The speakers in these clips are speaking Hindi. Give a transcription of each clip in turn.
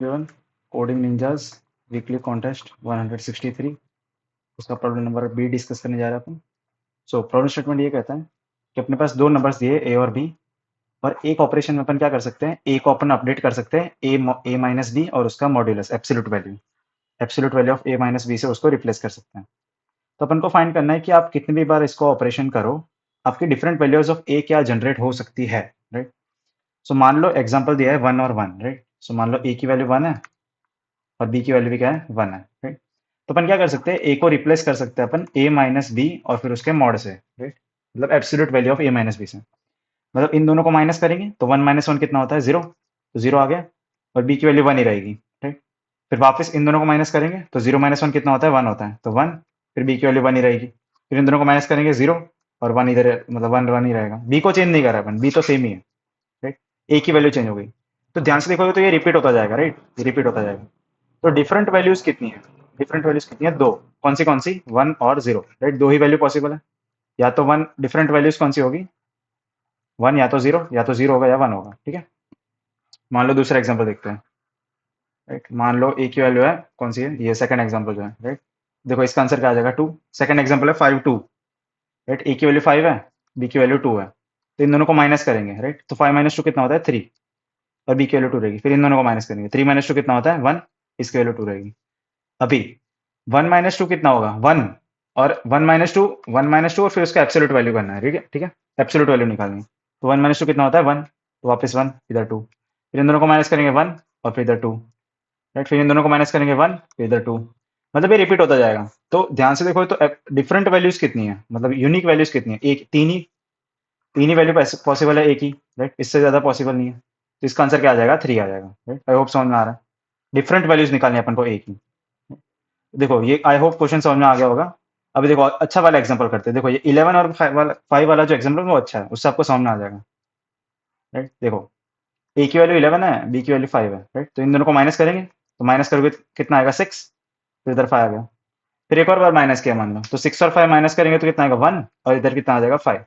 Everyone, coding ninjas weekly contest 163 उसका प्रॉब्लम नंबर बी डिस्कस करने जा रहे हैं अपन। सो प्रॉब्लम स्टेटमेंट ये कहता है कि अपने पास दो नंबर्स दिए ए और बी, और एक ऑपरेशन में अपन क्या कर सकते हैं, ए को अपन अपडेट कर सकते हैं ए माइनस बी और उसका modulus absolute value of a minus b से उसको रिप्लेस कर सकते हैं। तो अपन को फाइंड करना है कि आप कितनी भी बार इसको ऑपरेशन करो, आपकी डिफरेंट वैल्यूज ऑफ ए क्या जनरेट हो सकती है, राइट। सो मान लो एग्जाम्पल दिया है 1 और 1, राइट। सो मान लो ए की वैल्यू 1 है और बी की वैल्यू भी क्या है, 1 है, राइट। तो अपन क्या कर सकते हैं, ए को रिप्लेस कर सकते हैं अपन ए माइनस बी और फिर उसके मॉड से, राइट। मतलब absolute value of a minus b से, मतलब इन दोनों को माइनस करेंगे तो 1 - 1 कितना होता है, 0। तो 0 आ गया और बी की वैल्यू 1 ही रहेगी, राइट। फिर वापस इन दोनों को माइनस करेंगे तो 0 - 1 कितना होता है, 1 होता है, तो 1। फिर बी की वैल्यू 1 ही रहेगी। फिर इन दोनों को माइनस करेंगे 0 और 1 इधर मतलब 1 ही रहेगा। बी को चेंज नहीं करा अपन, बी तो सेम ही है, राइट। ए की वैल्यू चेंज हो गई। तो ध्यान से देखोगे तो ये रिपीट होता जाएगा, राइट, ये रिपीट होता जाएगा। तो डिफरेंट वैल्यूज कितनी है, डिफरेंट वैल्यूज कितनी है, दो। कौन सी, 1 और 0, राइट। दो ही वैल्यू पॉसिबल है। या तो 1, डिफरेंट वैल्यूज कौन सी होगी, 1 या तो 0, या तो 0 होगा या 1 होगा, ठीक है। मान लो दूसरा एग्जांपल देखते हैं, राइट। मान लो ए की वैल्यू है, कौन सी है, ये सेकंड एग्जांपल जो है, राइट। देखो इसका आंसर क्या आ जाएगा, 2। सेकंड एग्जांपल है 5 2, राइट। ए की वैल्यू 5 है, बी की वैल्यू 2 है। तो इन दोनों को माइनस करेंगे, राइट। तो 5 - 2 कितना होता है, 3। और बी की वैल्यू 2 रहेगी। फिर इन दोनों को माइनस करेंगे, 3 - 2 कितना होता है, 1। इसकी वैल्यू 2 रहेगी। अभी 1 - 2 कितना होगा, 1। और 1 - 2 और फिर उसका एब्सोल्यूट वैल्यू करना है, ठीक है, ठीक है। एब्सोल्यूट वैल्यू निकालनी है। तो 1 - 2 कितना होता है, 1। तो वापस 1, इधर 2। फिर इन दोनों को माइनस करेंगे 1 और फिर इधर 2, राइट। फिर इन दोनों को माइनस करेंगे 1 फिर इधर 2। मतलब ये रिपीट होता जाएगा। तो ध्यान से देखो तो डिफरेंट वैल्यूज कितनी है, मतलब यूनिक वैल्यूज कितनी है, एक तीन ही वैल्यू पॉसिबल है एक ही, राइट। इससे ज्यादा पॉसिबल नहीं है। तो इसका आंसर क्या आ जाएगा, 3 आ जाएगा, राइट। आई होप समझ में आ रहा है। डिफरेंट वैल्यूज निकालनी है अपन को एक ही। देखो ये आई होप क्वेश्चन समझ में आ गया होगा। अभी देखो अच्छा वाला एग्जांपल करते हैं। देखो ये 11 और 5 वाला जो एग्जांपल है वो अच्छा है, उससे आपको समझ में आ जाएगा, राइट। देखो ए की वैल्यू 11 है, बी की वैल्यू 5 है, राइट। तो इन दोनों को माइनस करेंगे तो माइनस करोगे तो कितना आएगा, 6। फिर इधर 5 आ गया। फिर एक और बार माइनस किया मान लो, तो 6 और 5 माइनस करेंगे तो कितना आएगा, 1। और इधर कितना आ जाएगा, 5।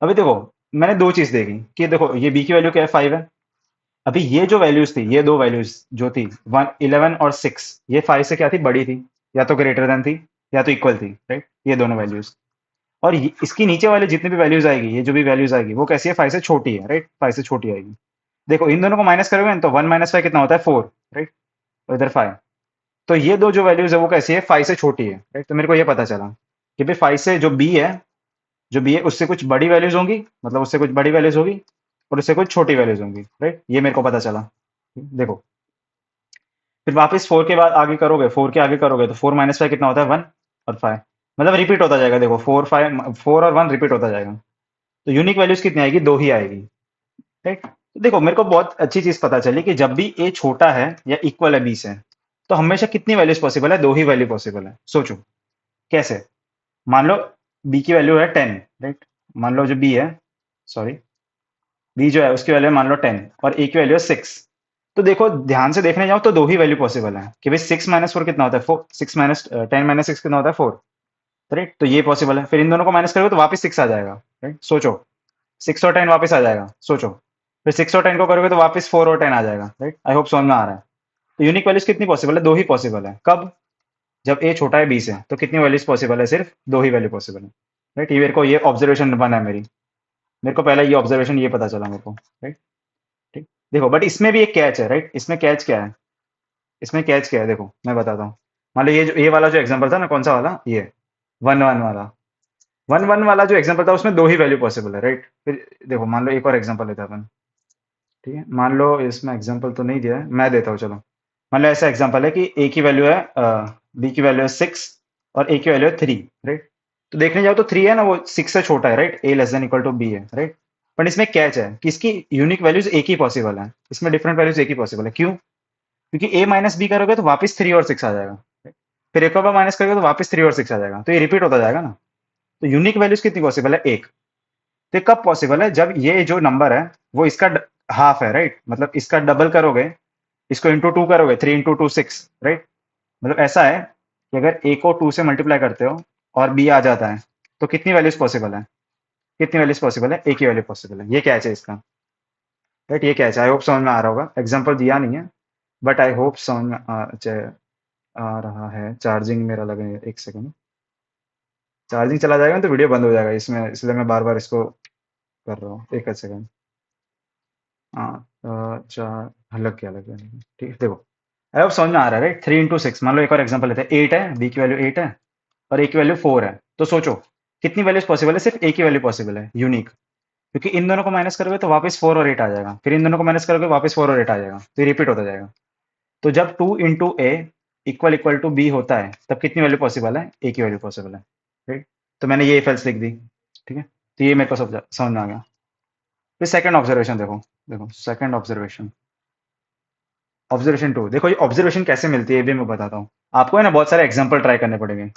अभी देखो मैंने दो चीज देखी कि देखो ये बी की वैल्यू क्या है, 5 है। अभी ये जो वैल्यूज थी, ये दो वैल्यूज जो थी 11 और 6, ये 5 से क्या थी, बड़ी थी, या तो ग्रेटर देन थी या तो इक्वल थी, राइट। ये दोनों वैल्यूज। और इसकी नीचे वाले जितने भी वैल्यूज आएगी, ये जो भी वैल्यूज आएगी वो कैसी है, 5 से छोटी है, राइट। 5 से छोटी आएगी। देखो इन दोनों को माइनस करोगे ना, तो 1 - 5 कितना होता है, 4, राइट। और इधर 5। तो ये दो जो वैल्यूज है वो कैसी है, 5 से छोटी है, राइट। तो मेरे को ये पता चला कि भाई 5 से जो बी है उससे कुछ बड़ी वैल्यूज होंगी, मतलब उससे कुछ बड़ी वैल्यूज होगी, और उससे कुछ छोटी वैल्यूज होंगी, राइट। ये मेरे को पता चला। देखो फिर वापस 4 के बाद आगे करोगे, 4 के आगे करोगे तो 4 - 5 कितना होता है, 1 और 5। मतलब रिपीट होता जाएगा। देखो 4 और 1 रिपीट होता जाएगा। तो यूनिक वैल्यूज कितनी आएगी, दो ही आएगी, राइट। तो देखो मेरे को बहुत अच्छी चीज पता चली कि जब भी ए छोटा है या इक्वल है बी से, तो हमेशा कितनी वैल्यूज पॉसिबल है, दो ही वैल्यू पॉसिबल है। सोचो कैसे। मान लो बी की वैल्यू है 10, राइट। मान लो जो बी है, सॉरी, बी जो है उसकी वैल्यू मान लो 10 और ए की वैल्यू है 6। तो देखो ध्यान से देखने जाओ तो दो ही वैल्यू पॉसिबल है कि भाई 6 - 4 कितना होता है, 4। 10 - 6 कितना होता है, 4, राइट। तो ये पॉसिबल है। फिर इन दोनों को माइनस करोगे तो वापस 6 आ जाएगा, राइट। सोचो 6 और 10 वापस आ जाएगा, सोचो। फिर 6 और 10 को करोगे तो वापस 4 और 10 आ जाएगा, राइट। आई होप समझ में आ रहा है। तो यूनिक वैल्यूज कितनी पॉसिबल है, दो ही पॉसिबल है। कब, जब ए छोटा है बी से, तो कितनी वैल्यूज पॉसिबल है, सिर्फ दो ही वैल्यू पॉसिबल है, राइट। ये मेरे को ये ऑब्जर्वेशन बना है मेरी, मेरे को पहले ये ऑब्जर्वेशन ये पता चला मेरे को, राइट। ठीक। देखो बट इसमें भी एक कैच है, राइट। इसमें कैच क्या है, इसमें कैच क्या है, देखो मैं बताता हूँ। मान लो ये वाला जो एग्जांपल था ना, कौन सा वाला, ये 1 1 वाला, 1 1 वाला जो एग्जांपल था उसमें दो ही वैल्यू पॉसिबल है, राइट। फिर देखो मान लो एक और एग्जांपल लेते हैं अपन। ठीक है, मान लो इसमें एग्जांपल तो नहीं दिया है, मैं देता हूँ चलो। मान लो ऐसा एग्जांपल है कि ए की वैल्यू है, बी की वैल्यू है 6 और ए की वैल्यू है 3, राइट। तो देखने जाओ तो 3 है ना, वो 6 से छोटा है, right. A less than equal to B है, राइट। बट इसमें कैच है कि इसकी यूनिक वैल्यूज एक ही पॉसिबल है, इसमें डिफरेंट वैल्यूज एक ही पॉसिबल है। क्यों, क्योंकि ए माइनस बी करोगे तो वापस 3 और 6 आ जाएगा, right? फिर एक और बार माइनस करोगे तो वापस 3 और 6 आ जाएगा, तो ये रिपीट होता जाएगा ना। तो यूनिक वैल्यूज कितनी पॉसिबल है, एक। तो ये कब पॉसिबल है, जब ये जो नंबर है वो इसका हाफ है, राइट। मतलब इसका डबल करोगे, इसको इंटू 2 करोगे, 3 × 2 6, राइट। मतलब ऐसा है कि अगर ए को 2 से मल्टीप्लाई करते हो और बी आ जाता है, तो कितनी वैल्यूज पॉसिबल है, कितनी वैल्यूज पॉसिबल है, ए की वैल्यू पॉसिबल है। ये कैच है इसका, राइट। ये कैच है। आई होप समझ में आ रहा होगा। एग्जाम्पल दिया नहीं है, बट आई होप समझ में आ रहा है। चार्जिंग मेरा लगे, एक सेकंड। चार्जिंग चला जाएगा ना तो वीडियो बंद हो जाएगा, इसमें इसलिए मैं बार बार इसको कर रहा हूँ। एक सेकंड। हाँ, चार। हाँ, लग गया। ठीक है, देखो। आई होप समझ में आ रहा है, राइट? 3 into 6, मान लो एक और एग्जांपल लेते हैं। 8 है, बी की वैल्यू 8 है, और ए की वैल्यू 4 है। तो सोचो कितनी वैल्यूज पॉसिबल है? सिर्फ ए की वैल्यू पॉसिबल है, यूनिक। क्योंकि इन दोनों को माइनस करोगे तो वापस 4 और 8 आ जाएगा, फिर इन दोनों को माइनस करोगे वापस 4 और 8 आ जाएगा, तो ये रिपीट होता जाएगा। तो जब 2 into a equal equal to b होता है, तब कितनी वैल्यू पॉसिबल है? ए की वैल्यू पॉसिबल है, राइट? तो मैंने ये इफ एल्स लिख दी। ठीक है, तो ये मेरे को समझ में आ गया। फिर सेकंड ऑब्जर्वेशन देखो। देखो सेकंड ऑब्जर्वेशन। ऑब्जर्वेशन 2 देखो, ये ऑब्जर्वेशन कैसे मिलती है ये भी मैं बताता हूँ। आपको है ना बहुत सारे एग्जाम्पल ट्राई करने पड़ेंगे।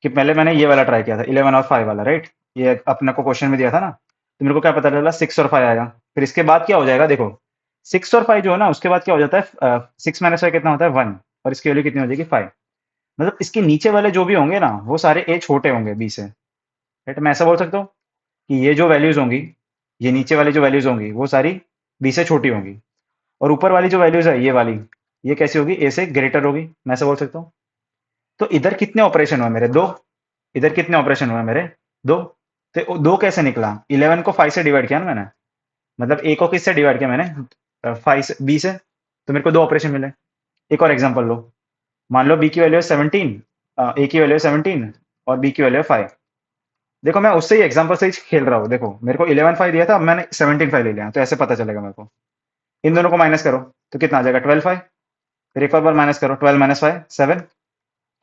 कि पहले मैंने ये वाला ट्राई किया था, 11 और 5 वाला, राइट? ये अपने को क्वेश्चन में दिया था ना, तो मेरे को क्या पता चला? 6 और 5 आएगा। फिर इसके बाद क्या हो जाएगा? देखो, 6 और 5 जो है ना, उसके बाद क्या हो जाता है? 6 - 5 कितना होता है? 1। और इसकी वैल्यू कितनी हो जाएगी? 5। मतलब इसके नीचे वाले जो भी होंगे ना, वो सारे ए छोटे होंगे बी से, राइट? मैं ऐसा बोल सकता हूँ कि ये जो वैल्यूज होंगी, ये नीचे वाली जो वैल्यूज होंगी वो सारी बी से छोटी होंगी, और ऊपर वाली जो वैल्यूज है ये वाली, ये कैसी होगी? ए से ग्रेटर होगी। मैं ऐसा बोल सकता हूँ। तो इधर कितने ऑपरेशन हुए मेरे? दो। इधर कितने ऑपरेशन हुए मेरे? दो। तो दो कैसे निकला? 11 को 5 से डिवाइड किया ना मैंने। मतलब ए को किससे डिवाइड किया मैंने? 5 से, बी से। तो मेरे को दो ऑपरेशन मिले। एक और एग्जांपल लो। मान लो बी की वैल्यू है 17, ए की वैल्यू है 17, और बी की वैल्यू है 5। देखो मैं उससे ही एग्जांपल से ही खेल रहा हूँ। देखो मेरे को 11 5 दिया था, अब मैंने 17 5 ले लिया, तो ऐसे पता चलेगा मेरे को। इन दोनों को माइनस करो तो कितना आ जाएगा? 12 5। फिर एक और बार माइनस करो, 12 - 5 7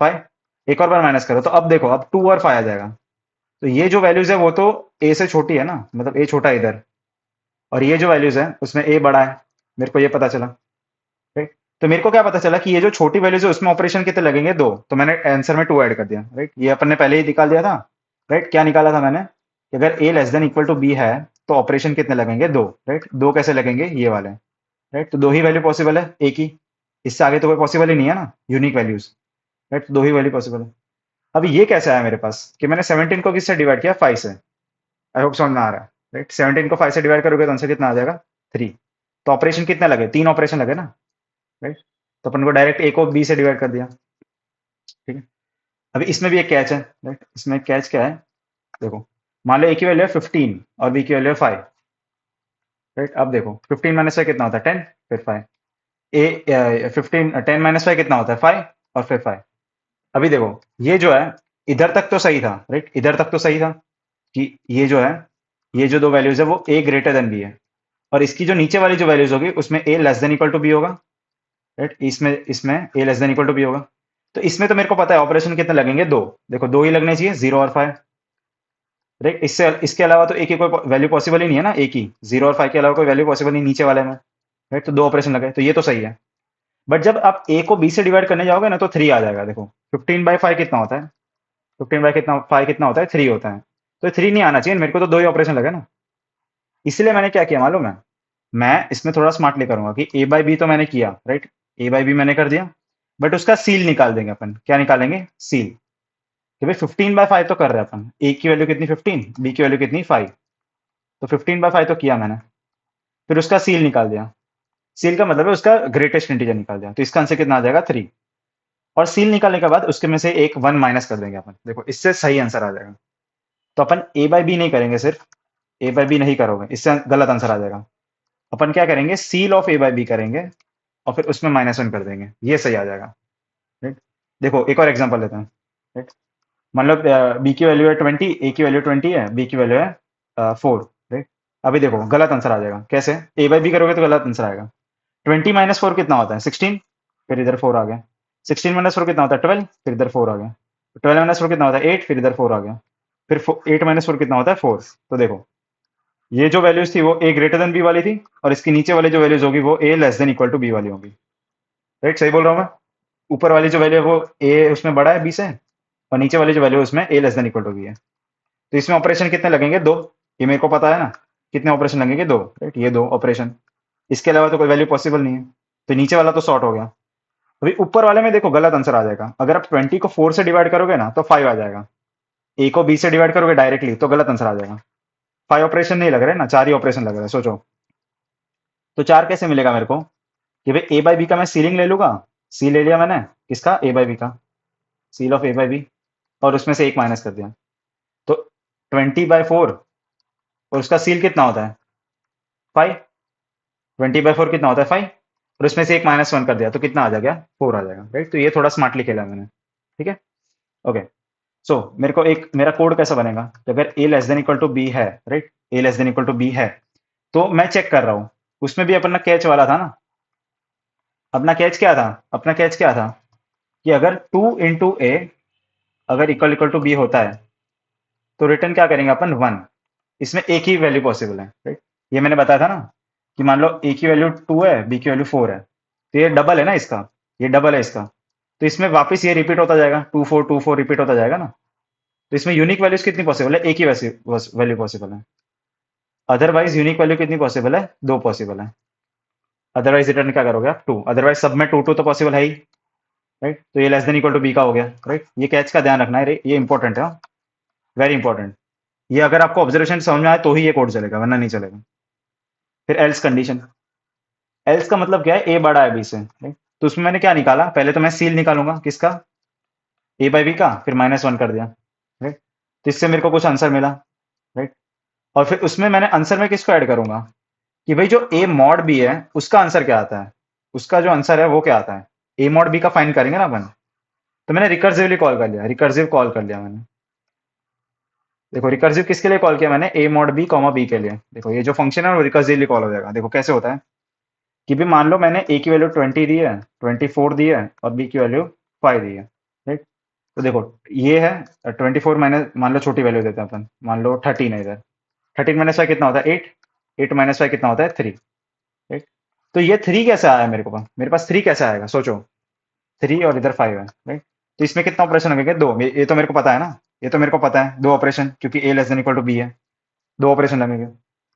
5। एक और बार माइनस करो, तो अब देखो, अब 2 और 5 आ जाएगा। तो ये जो वैल्यूज है वो तो ए से छोटी है ना, मतलब ए छोटा है इधर, और ये जो वैल्यूज है उसमें ए बड़ा है। मेरे को ये पता चला, राइट? तो मेरे को क्या पता चला कि ये जो छोटी वैल्यूज है उसमें ऑपरेशन कितने लगेंगे? दो। तो मैंने आंसर में 2 ऐड कर दिया, राइट? ये अपन ने पहले ही निकाल दिया था, राइट? क्या निकाला था मैंने? कि अगर A less than equal to B है तो ऑपरेशन कितने लगेंगे? दो, राइट? दो कैसे लगेंगे? ये वाले, राइट? तो दो ही वैल्यू पॉसिबल है ए की। इससे आगे तो कोई पॉसिबल ही नहीं है ना, यूनिक वैल्यूज, राइट? तो दो ही वैल्यू पॉसिबल है। अभी ये कैसे आया मेरे पास कि मैंने 17 को किससे डिवाइड किया? 5 से। आई होप समझ में आ रहा है, राइट? 17 को 5 से डिवाइड करोगे तो आंसर कितना आ जाएगा? 3। तो ऑपरेशन कितने लगे? तीन ऑपरेशन लगे ना, राइट? तो अपन को डायरेक्ट ए को बी से डिवाइड कर दिया। ठीक है। अभी इसमें भी एक कैच है, राइट? इसमें कैच क्या है? देखो, मान लो ए की वैल्यू है 15 और बी की वैल्यू है 5, राइट? अब देखो 15 माइनस 5 कितना होता है? 10, फिर 5। 15 10 माइनस 5 कितना होता है? 5, और फिर 5। अभी देखो, ये जो है, इधर तक तो सही था, राइट? इधर तक तो सही था कि ये जो है, ये जो दो वैल्यूज है वो ए ग्रेटर देन बी है, और इसकी जो नीचे वाली जो वैल्यूज होगी उसमें A less than equal to B होगा, राइट? इसमें इसमें A less than equal to B होगा। तो इसमें तो मेरे को पता है ऑपरेशन कितने लगेंगे? दो। देखो दो ही लगने चाहिए, 0 और 5, राइट? इससे इसके अलावा तो ए की कोई वैल्यू पॉसिबल ही नहीं है ना, ए की। 0 और 5 के अलावा कोई वैल्यू पॉसिबल नहीं नीचे वाले में, राइट? तो दो ऑपरेशन लगे, तो ये तो सही है। बट जब आप ए को बी से डिवाइड करने जाओगे ना तो 3 आ जाएगा। देखो 15/5 कितना होता है? 15/5 कितना होता है? 3 होता है। तो 3 नहीं आना चाहिए, मेरे को तो दो ही ऑपरेशन लगे ना। इसलिए मैंने क्या किया मालूम है? मैं इसमें थोड़ा स्मार्टली करूंगा कि ए बाई बी तो मैंने किया, राइट? ए बाई बी मैंने कर दिया, बट उसका सील निकाल देंगे अपन। क्या निकालेंगे? सील। कि भाई 15/5 तो कर रहे हैं अपन। ए की वैल्यू कितनी? 15, बी की वैल्यू कितनी? 5। तो 15/5 तो किया मैंने, फिर उसका सील निकाल दिया। सील का मतलब है उसका ग्रेटेस्ट इंटीजर निकाल दिया, तो इसका आंसर कितना आ जाएगा? 3। और सील निकालने के बाद उसके में से एक 1 माइनस कर देंगे अपन। देखो इससे सही आंसर आ जाएगा। तो अपन ए बाई बी नहीं करेंगे, सिर्फ ए बाई बी नहीं करोगे, इससे गलत आंसर आ जाएगा। अपन क्या करेंगे? Ceil of a by b करेंगे, और फिर उसमें -1 कर देंगे, ये सही आ जाएगा, राइट? देखो एक और एग्जांपल लेते हैं, राइट? मान लो बी की वैल्यू है 20, ए की वैल्यू 20 है, बी की वैल्यू है 4, राइट? अभी देखो गलत आंसर आ जाएगा। कैसे? ए बाई बी करोगे तो गलत आंसर आएगा। 20 - 4 कितना होता है? 16। फिर इधर 4 आ गया। 16 - 4 कितना होता है? 12। फिर इधर 4 आ गया। 12 - 4 कितना होता है? 8। फिर इधर 4 आ गया। फिर 8 - 4 कितना होता है? 4। तो देखो, ये जो वैल्यूज थी वो ए ग्रेटर देन बी वाली थी, और इसकी नीचे वाली जो वैल्यूज होगी वो A less than equal to B वाली होगी, राइट? सही बोल रहा हूँ मैं? ऊपर वाली जो वैल्यू है वो ए उसमें बड़ा है बी से, और नीचे वाली जो वैल्यू है उसमें A less than equal to B है। तो इसमें ऑपरेशन कितने लगेंगे? दो। ये मेरे को पता है ना, कितने ऑपरेशन लगेंगे? दो, राइट? ये दो ऑपरेशन, इसके अलावा तो कोई वैल्यू पॉसिबल नहीं है। तो नीचे वाला तो शॉर्ट हो गया। अभी ऊपर वाले में देखो गलत आंसर आ जाएगा। अगर आप 20 को 4 से डिवाइड करोगे ना तो 5 आ जाएगा। ए को बी से डिवाइड करोगे डायरेक्टली तो गलत आंसर आ जाएगा। 5 ऑपरेशन नहीं लग रहे ना, 4 ही ऑपरेशन लग रहे हैं, सोचो। तो 4 कैसे मिलेगा मेरे को? कि भाई ए बाई बी का मैं सीलिंग ले लूंगा, सी ले लिया मैंने किसका, ए बाई बी का, ceil of a by b, और उसमें से एक माइनस कर दिया, तो 20/4, और उसका सील कितना होता है 5, 20/4 कितना होता है 5, और उसमें से एक -1 कर दिया तो कितना आ जाएगा 4 आ जाएगा, राइट। तो ये थोड़ा स्मार्टली खेला मैंने, ठीक है। ओके, सो मेरे को एक मेरा कोड कैसा बनेगा कि अगर A less than equal to B है, right, A less than equal to B है, तो मैं चेक कर रहा हूँ, उसमें भी अपना कैच वाला था ना, अपना कैच क्या था, अपना कैच क्या था कि अगर 2 × ए अगर इक्वल इक्वल टू बी होता है तो रिटर्न क्या करेंगे अपन 1, इसमें एक ही वैल्यू पॉसिबल है, राइट। ये मैंने बताया था ना कि मान लो ए की वैल्यू 2 है, बी की वैल्यू 4 है, तो ये डबल है ना इसका, ये डबल है इसका, तो इसमें वापस ये रिपीट होता जाएगा, 2 4 2 4 रिपीट होता जाएगा ना। तो इसमें यूनिक वैल्यूज कितनी पॉसिबल है, एक ही वैल्यू पॉसिबल है, अदरवाइज यूनिक वैल्यू कितनी पॉसिबल है, दो पॉसिबल है, अदरवाइज रिटर्न क्या करोगे आप 2, अदरवाइज सब में 2 2 तो पॉसिबल है ही, राइट। तो ये less than equal to b का हो गया, राइट। ये कैच का ध्यान रखना है, ये इंपॉर्टेंट है, वेरी इंपॉर्टेंट। ये अगर आपको ऑब्जर्वेशन समझ में आए तो ही ये कोड चलेगा, वरना नहीं चलेगा। फिर एल्स कंडीशन, एल्स का मतलब क्या है, ए बड़ा है बी से, right? तो उसमें मैंने क्या निकाला, पहले तो मैं सील निकालूंगा किसका, ए बाई बी का, फिर -1 कर दिया, राइट। तो इससे मेरे को कुछ आंसर मिला, राइट। और फिर उसमें मैंने आंसर में किसको ऐड करूंगा कि भाई जो ए मॉड बी है उसका आंसर क्या आता है, उसका जो आंसर है वो क्या आता है, ए मॉड बी का फाइंड करेंगे ना अपन। तो मैंने रिकर्सिवली कॉल कर लिया, रिकर्सिव कॉल कर लिया मैंने। देखो रिकर्सिव किसके लिए कॉल किया मैंने, A mod B comma B के लिए। देखो ये जो फंक्शन है वो रिकर्सिवली कॉल हो जाएगा। देखो कैसे होता है कि भी मान लो मैंने ए की वैल्यू 20 दी है, 24 दी है, और बी की वैल्यू 5 दी है, राइट। तो देखो ये है 24 माइनस, मान लो छोटी वैल्यू देते हैं अपन, मान लो 13 है इधर, 13 माइनस 5 कितना होता है 8, 8 माइनस 5 कितना होता है 3, राइट। तो ये 3 कैसे आया मेरे को पास, मेरे पास 3 कैसे आएगा सोचो, 3 और इधर 5 है, राइट। तो इसमें कितना ऑपरेशन लगेगा, दो, ये तो मेरे को पता है ना, ये तो मेरे को पता है दो ऑपरेशन, क्योंकि A less than equal to B है, दो ऑपरेशन लगेंगे।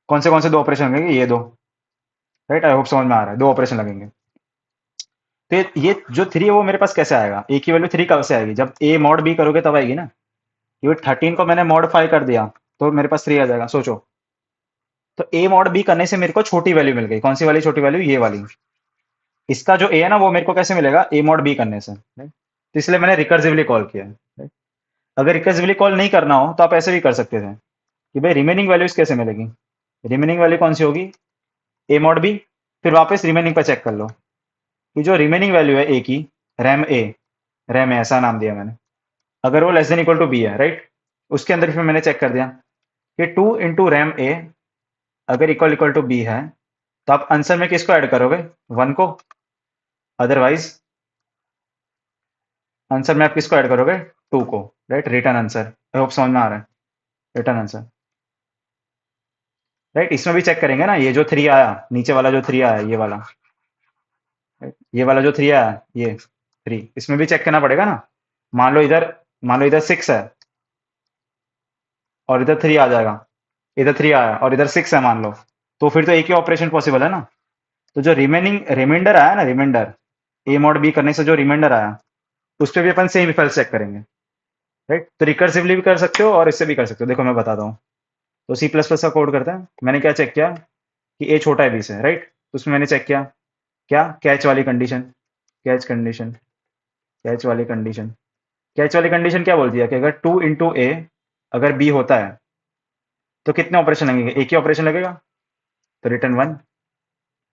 कौन से दो ऑपरेशन लगेंगे, ये दो, राइट। आई होप समझ में आ रहा है, दो ऑपरेशन लगेंगे। तो ये जो 3 है वो मेरे पास कैसे आएगा, ए की वैल्यू 3 कब से आएगी, जब ए मॉड बी करोगे तब आएगी ना। ये 13 को मैंने मॉडिफाई कर दिया तो मेरे पास 3 आ जाएगा, सोचो। तो ए मॉड बी करने से मेरे को छोटी वैल्यू मिल गई, कौन सी वाली छोटी वैल्यू, ये वाली। इसका जो ए है ना वो मेरे को कैसे मिलेगा, ए मॉड बी करने से, right? तो इसलिए मैंने रिकर्सिवली कॉल किया, right? अगर रिकर्सिवली कॉल नहीं करना हो तो आप ऐसे भी कर सकते थे कि भाई रिमेनिंग वैल्यूज कैसे मिलेगी, रिमेनिंग वैल्यू कौन सी होगी, ए मॉड बी, फिर वापस रिमेनिंग पर चेक कर लो कि जो रिमेनिंग वैल्यू है ए की, रैम ए, रैम ए ऐसा नाम दिया मैंने, अगर वो less than equal to B है, राइट। उसके अंदर फिर मैंने चेक कर दिया कि 2 × रैम ए अगर इक्वल इक्वल टू बी है, तो आप आंसर में किसको ऐड करोगे, 1 को, अदरवाइज आंसर में आप किसको ऐड करोगे, 2 को, right. Return answer, I hope समझ में आ रहा है, रिटर्न आंसर, राइट। इसमें भी चेक करेंगे ना, ये जो 3 आया, नीचे वाला जो 3 आया, ये वाला, right? ये वाला जो 3 आया, ये 3, इसमें भी चेक करना पड़ेगा ना। मान लो इधर 6 है और इधर 3 आ जाएगा, इधर 3 आया और इधर 6 है मान लो, तो फिर तो एक ही ऑपरेशन पॉसिबल है ना। तो जो रिमाइंडर आया ना, रिमाइंडर ए मॉड बी करने से जो रिमाइंडर आया, उस पर भी अपन सेम इफ एल्स चेक करेंगे, राइट। तो रिकर्सिवली भी कर सकते हो और इससे भी कर सकते हो, देखो मैं बताता हूँ। तो सी प्लस प्लस का कोड करते हैं, मैंने क्या चेक किया कि ए छोटा है बी से, राइट। तो उसमें मैंने चेक किया क्या, कैच वाली कंडीशन, कैच कंडीशन, कैच वाली कंडीशन, कैच वाली कंडीशन क्या बोलती है कि अगर 2 × ए अगर बी होता है तो कितने ऑपरेशन लगेंगे, एक ही ऑपरेशन लगेगा, तो रिटर्न 1,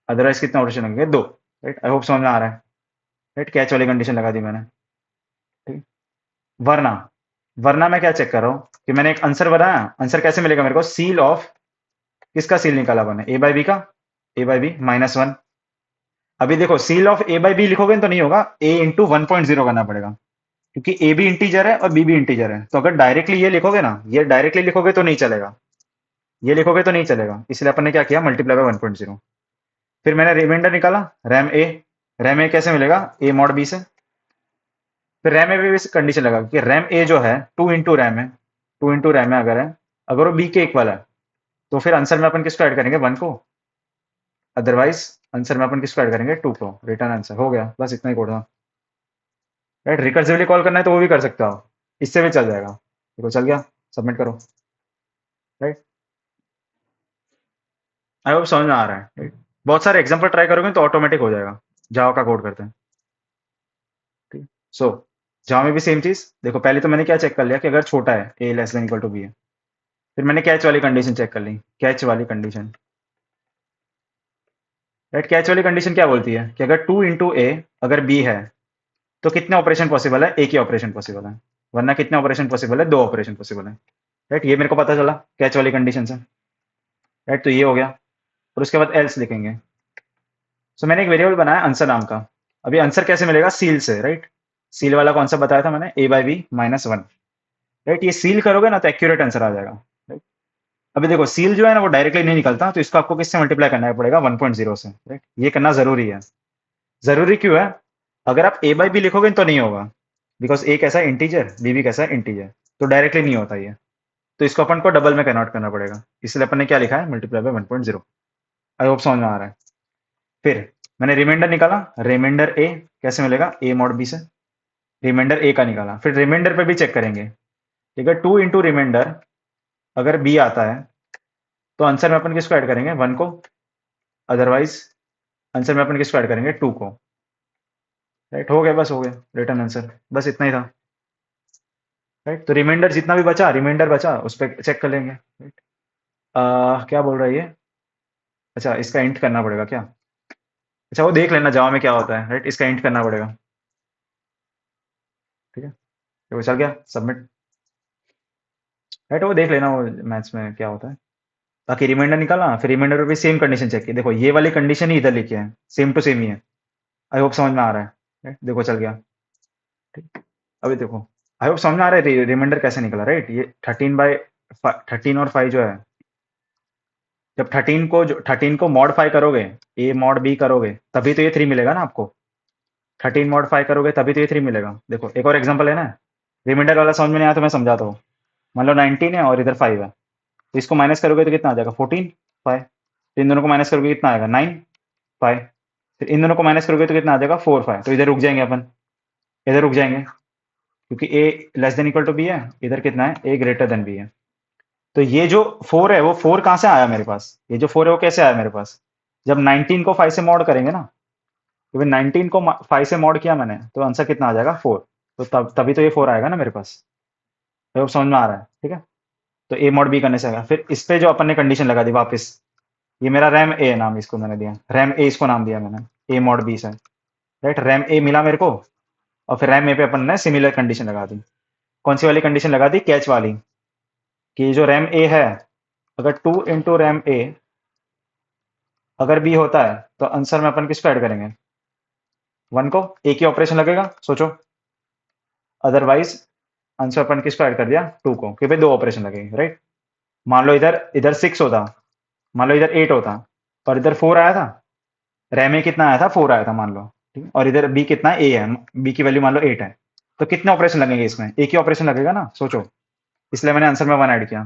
अदरवाइज कितने ऑपरेशन लगेंगे, दो, राइट। आई होप समझ में आ रहा है, राइट। कैच वाली कंडीशन लगा दी मैंने, ठीक। वरना वरना मैं क्या चेक कर रहा हूँ कि मैंने एक आंसर बनाया, आंसर कैसे मिलेगा मेरे को, सील ऑफ, किसका सील निकाला मैंने, ए बाई बी का, ए बाई बी -1। अभी देखो ceil of a by b लिखोगे तो नहीं होगा, ए इंटू 1.0 करना पड़ेगा, क्योंकि ए भी इंटीजर है और बी भी इंटीजर है। तो अगर डायरेक्टली ये लिखोगे ना, ये डायरेक्टली लिखोगे तो नहीं चलेगा, ये लिखोगे तो नहीं चलेगा, इसलिए अपन ने क्या किया, मल्टीप्लाई बाय 1.0। फिर मैंने रिमाइंडर निकाला, रैम ए, रैम ए कैसे मिलेगा, ए मॉड बी से। फिर रैम ए पे भी कंडीशन लगा कि रैम ए जो है 2 × रैम है, 2 × रैम है अगर है, अगर वो बी के इक्वल है, तो फिर आंसर में अपन किसको ऐड करेंगे, 1 को, अदरवाइज आंसर में अपन किसको ऐड करेंगे, 2 को। रिटर्न आंसर हो गया, बस इतना ही कोड था, राइट। रिकर्सिवली कॉल करना है तो वो भी कर सकते हो आप, इससे भी चल जाएगा। देखो चल गया, सबमिट करो, राइट। आई होप समझ में आ रहा है, right? बहुत सारे एग्जाम्पल ट्राई करोगे तो ऑटोमेटिक हो जाएगा। जावा का कोड करते हैं। ठीक। सो जावा में भी सेम चीज। देखो पहले तो मैंने क्या चेक कर लिया कि अगर छोटा है A less than equal to B है। फिर मैंने कैच वाली कंडीशन चेक कर ली। कैच वाली कंडीशन, राइट। कैच वाली कंडीशन क्या बोलती है कि अगर 2 इंटू ए अगर बी है तो कितने ऑपरेशन पॉसिबल है? एक ही ऑपरेशन पॉसिबल है। वरना कितने ऑपरेशन पॉसिबल है? दो ऑपरेशन पॉसिबल है। राइट, ये मेरे को पता चला कैच वाली कंडीशन से। राइट, तो ये हो गया। और उसके बाद एल्स लिखेंगे। सो मैंने एक वेरिएबल बनाया आंसर नाम का। अभी आंसर कैसे मिलेगा? सील से, राइट। सील वाला कॉन्सेप्ट बताया था मैंने, a/b-1। राइट, ये सील करोगे ना तो एक्यूरेट आंसर आ जाएगा। राइट। अभी देखो सील जो है ना वो डायरेक्टली नहीं निकलता, तो इसको आपको किससे मल्टीप्लाई करना पड़ेगा? 1.0 से। राइट, ये करना जरूरी है। जरूरी क्यों है? अगर आप a/b लिखोगे तो नहीं होगा, बिकॉज ए कैसा इंटीजर, बी भी कैसा इंटीजर, तो डायरेक्टली नहीं होता ये। तो इसको अपन को डबल में कन्वर्ट करना पड़ेगा, इसलिए अपन ने क्या लिखा है? Multiply by 1.0। आई होप समझ में आ रहा है। फिर मैंने रिमाइंडर निकाला। रिमाइंडर ए कैसे मिलेगा? ए मॉड बी से। रिमाइंडर ए का निकाला। फिर रिमाइंडर पे भी चेक करेंगे। ठीक है, 2 इंटू रिमाइंडर अगर बी आता है तो आंसर में अपन किसको ऐड करेंगे? 1 को। अदरवाइज आंसर में अपन किसको ऐड करेंगे? 2 को। राइट, हो गया, बस हो गया रिटर्न आंसर, बस इतना ही था। राइट, तो रिमाइंडर जितना भी बचा, रिमाइंडर बचा उस पर चेक कर लेंगे। राइट, क्या बोल रहा है ये? अच्छा, इसका इंट करना पड़ेगा क्या? अच्छा, वो देख लेना जावा में क्या होता है। राइट, इसका इंट करना पड़ेगा। ठीक है, तो वो चल गया सबमिट। राइट, वो देख लेना वो मैथ्स में क्या होता है। बाकी रिमाइंडर निकाला। फिर रिमाइंडर पे भी सेम कंडीशन चेक की। देखो ये वाली कंडीशन ही इधर लिखी है, सेम टू सेम ही है। आई होप समझ में आ रहा है। राइट, देखो चल गया। ठीक। अभी देखो, आई होप समझ में आ रहा है रिमाइंडर कैसे निकला। राइट, ये 13 और 5 जो है, जब 13 को मॉड 5 करोगे, ए मॉड बी करोगे, तभी तो ये 3 मिलेगा ना आपको। 13 मॉड 5 करोगे तभी तो ये 3 मिलेगा। देखो एक और एग्जांपल है ना। रिमाइंडर वाला समझ में नहीं आया तो मैं समझाता हूँ। मान लो 19 है और इधर 5 है, तो इसको माइनस करोगे तो कितना आ जाएगा? 14, 5। तो इन दोनों को माइनस करोगे कितना आएगा? 9, 5। फिर इन दोनों को माइनस करोगे तो कितना आ जाएगा? 4, 5। तो इधर रुक जाएंगे अपन, इधर रुक जाएंगे, क्योंकि A less than equal to B है। इधर कितना है? ए ग्रेटर देन बी है। तो ये जो 4 है वो 4 कहाँ से आया मेरे पास? ये जो 4 है वो कैसे आया मेरे पास? जब 19 को 5 से मॉड करेंगे ना, तो फिर 19 को 5 से मॉड किया मैंने तो आंसर कितना आ जाएगा? 4। तो तभी तो ये 4 आएगा ना मेरे पास। तो अब समझ में आ रहा है? ठीक है, तो ए मॉड बी करने से आएगा। फिर इस पे जो अपन ने कंडीशन लगा दी वापस, ये मेरा रैम ए नाम इसको मैंने दिया, रैम ए इसको नाम दिया मैंने, ए मॉड बी से। राइट, रैम ए मिला मेरे को। और फिर रैम ए पे अपन ने सिमिलर कंडीशन लगा दी। कौन सी वाली कंडीशन लगा दी? कैच वाली, कि जो रैम ए है, अगर 2 इंटू रैम ए अगर बी होता है तो आंसर में अपन किसको ऐड करेंगे? 1 को। एक ही ऑपरेशन लगेगा, सोचो। अदरवाइज आंसर अपन किसको ऐड कर दिया? 2 को, कि भाई दो ऑपरेशन लगेंगे। राइट, मान लो इधर इधर 6 होता, मान लो इधर 8 होता, और इधर 4 आया था। रैम ए कितना आया था? 4 आया था मान लो। ठीक है? और इधर बी कितना है? ए है। बी की वैल्यू मान लो 8 है। तो कितने ऑपरेशन लगेंगे इसमें? एक ही ऑपरेशन लगेगा ना, सोचो। इसलिए मैंने आंसर में 1 ऐड किया।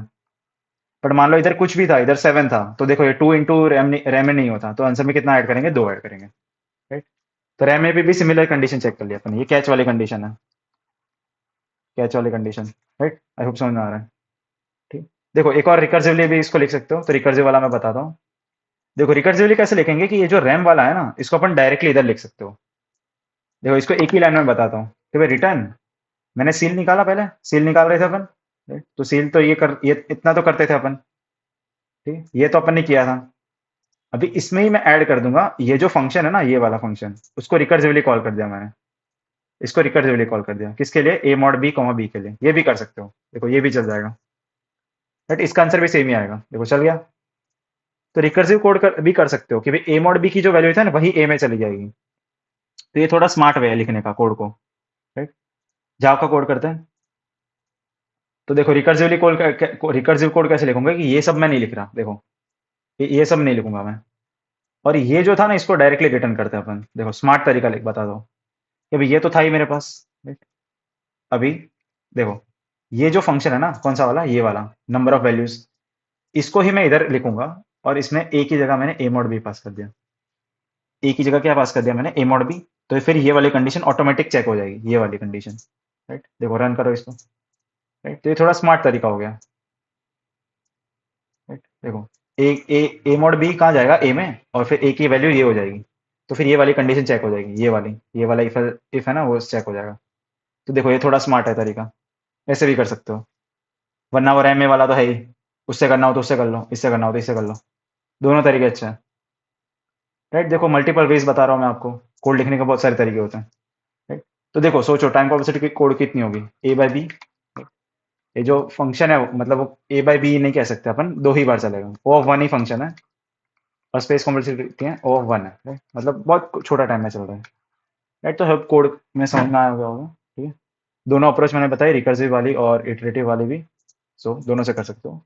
बट मान लो इधर कुछ भी था, इधर 7 था, तो देखो ये 2 इंटू रैम ए नहीं होता, तो आंसर में कितना ऐड करेंगे? 2 ऐड करेंगे। राइट, तो रैम ए पे भी सिमिलर कंडीशन चेक कर लिया अपन। ये कैच वाली कंडीशन है, कैच वाली कंडीशन। राइट, आई होप समझ में आ रहा है। ठीक। देखो एक और रिकर्सिवली भी इसको लिख सकते हो, तो रिकर्सिव वाला मैं बताता हूँ। देखो रिकर्सिवली कैसे लिखेंगे, कि ये जो रैम वाला है ना, इसको अपन डायरेक्टली इधर लिख सकते हो। देखो इसको एक ही लाइन में बताता हूँ कि भाई रिटर्न, मैंने सील निकाला, पहले सील निकाल रहे थे अपन। right? तो सील तो ये इतना तो करते थे अपन। ठीक, ये तो अपन ने किया था। अभी इसमें ही मैं ऐड कर दूंगा ये जो फंक्शन है ना, ये वाला फंक्शन, उसको रिकर्सिवली कॉल कर दिया मैंने। इसको रिकर्सिवली कॉल कर दिया किसके लिए? A mod B comma B के लिए। ये भी कर सकते हो, देखो ये भी चल जाएगा। बट इसका आंसर भी सेम ही आएगा, देखो चल गया। तो रिकर्सिव कोड भी कर सकते हो कि भाई ए मॉड बी की जो वैल्यू है ना वही ए में चली जाएगी। तो ये थोड़ा स्मार्ट वे है लिखने का कोड को। राइट, जावा का कोड करते हैं। तो देखो रिकर्सिवली कोड, रिकर्सिव कोड कैसे लिखूंगा, कि ये सब मैं नहीं लिख रहा, देखो ये सब नहीं लिखूंगा मैं। और ये जो था ना, इसको डायरेक्टली रिटर्न करते हैं अपन। देखो स्मार्ट तरीका लिख बता दो कि भाई ये तो था ही मेरे पास। राइट, अभी देखो ये जो फंक्शन है ना, कौन सा वाला? ये वाला, नंबर ऑफ वैल्यूज, इसको ही मैं इधर लिखूंगा। और इसमें ए की जगह मैंने ए मॉड बी पास कर दिया। ए की जगह क्या पास कर दिया मैंने? A mod B. तो फिर ये वाली कंडीशन ऑटोमेटिक चेक हो जाएगी, ये वाली कंडीशन। राइट, देखो रन करो इसको। राइट, तो ये थोड़ा स्मार्ट तरीका हो गया। राइट, देखो ए मॉड बी कहाँ जाएगा, ए में, और फिर ए की वैल्यू ये हो जाएगी। तो फिर ये वाली कंडीशन चेक हो जाएगी, ये वाला इफ है ना, वो चेक हो जाएगा। तो देखो ये थोड़ा स्मार्ट है तरीका, ऐसे भी कर सकते हो। वरना वो रैम ए वाला तो है ही, उससे करना हो तो उससे कर लो, इससे करना हो तो इससे कर लो। दोनों तरीके अच्छे हैं। राइट, देखो मल्टीपल वेज बता रहा हूँ मैं आपको, कोड लिखने के बहुत सारे तरीके होते हैं। राइट, तो देखो सोचो टाइम कॉम्प्लेक्सिटी की कोड कितनी होगी, ए बाई बी। ये जो फंक्शन है मतलब वो ए बाई बी नहीं कह सकते अपन, दो ही बार चलेगा, ओ ऑफ वन ही फंक्शन है, और स्पेस कॉम्प्लेक्सिटी है ओ ऑफ वन है। right? मतलब बहुत छोटा टाइम में चल रहा है। राइट, तो हेल्प कोड में समझ में आया होगा। ठीक है, दोनों अप्रोच मैंने बताई, रिकर्सिव वाली और इटरेटिव वाली भी। सो दोनों से कर सकते हो।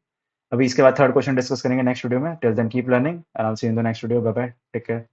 अभी इसके बाद थर्ड क्वेश्चन डिस्कस करेंगे नेक्स्ट वीडियो में। Till then keep learning, I will see you in the next video. Bye bye, take care.